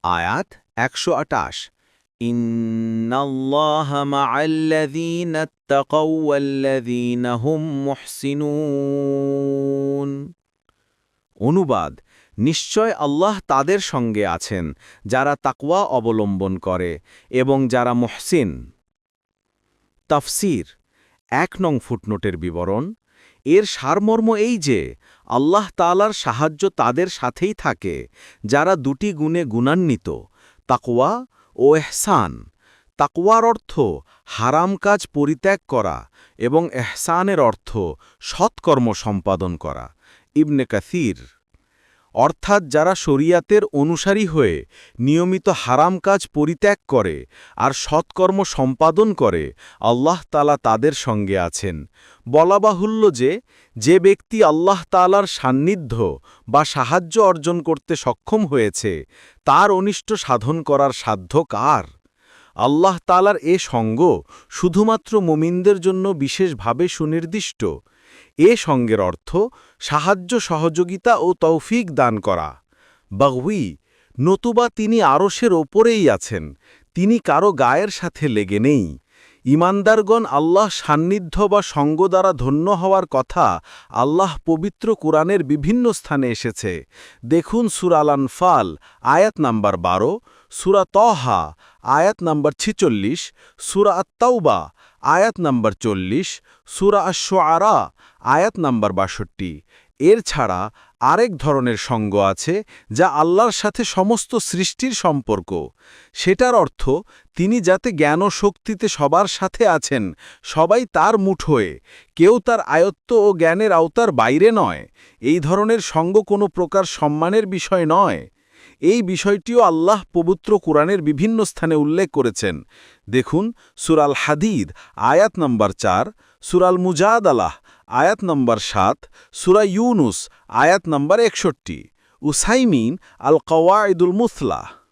আয়াত ১২৮ ইন্নাল্লাহা মা'আল্লাযীনা ইত্তাকাও ওয়াল্লাযীনা হুম মুহসিনুন। অনুবাদ: নিশ্চয় আল্লাহ তাদের সঙ্গে আছেন যারা তাকওয়া অবলম্বন করে এবং যারা মুহসিন। তাফসীর ১ নং ফুটনোটের বিবরণ। এর সারমর্ম এই যে আল্লাহ তাআলার সাহায্য তাদের সাথেই থাকে যারা দুটি গুণে গুণান্বিত, তাকওয়া ও ইহসান। তাকওয়ার অর্থ হারাম কাজ পরিত্যাগ করা এবং ইহসানের অর্থ সৎকর্ম সম্পাদন করা। ইবনে কাসির। অর্থাৎ যারা শরিয়াতের অনুসারী হয়ে নিয়মিত হারাম কাজ পরিত্যাগ করে আর সৎকর্ম সম্পাদন করে, আল্লাহ তাআলা তাদের সঙ্গে আছেন। বলা বাহুল্য যে ব্যক্তি আল্লাহ তাআলার সান্নিধ্য বা সাহায্য অর্জন করতে সক্ষম হয়েছে, তার অনিষ্ট সাধন করার সাধ্য কার? আল্লাহ তাআলার এ সঙ্গ শুধুমাত্র মুমিনদের জন্য বিশেষভাবে সুনির্দিষ্ট। এ সঙ্গের অর্থ সাহায্য, সহযোগিতা ও তৌফিক দান করা। বাগউই, নতুবা তিনি আরশের ওপরেই আছেন, তিনি কারো গায়ের সাথে লেগে নেই। ঈমানদারগণ আল্লাহ সান্নিধ্য বা সঙ্গ দ্বারা ধন্য হওয়ার কথা আল্লাহ পবিত্র কুরআনের বিভিন্ন স্থানে এসেছে। দেখুন সূরা আল-আনফাল আয়াত নাম্বার ১২, সূরা তহা আয়াত নাম্বার ৪৬, সূরা আত-তাওবা আয়াত নাম্বার ৪০, সূরা আশ-শুআরা আয়াত নাম্বার ৬২। এর ছাড়া আরেক ধরনের সঙ্গ আছে যা আল্লাহর সাথে সমস্ত সৃষ্টির সম্পর্ক। সেটার অর্থ তিনি যাতে জ্ঞান ও শক্তিতে সবার সাথে আছেন, সবাই তার মুঠোয়, কেউ তার আয়ত্ত ও জ্ঞানের আওতার বাইরে নয়। এই ধরনের সঙ্গ কোনো প্রকার সম্মানের বিষয় নয়। এই বিষয়টিও আল্লাহ পবিত্র কুরআনের বিভিন্ন স্থানে উল্লেখ করেছেন। দেখুন সূরা আল হাদিদ আয়াত নম্বর ৪, সূরা আল মুজাদালাহ আয়াত নম্বর ৭, সূরা ইউনুস আয়াত নম্বর ৬১। উসাইমিন আল কওয়াইদুল মুসলাহ।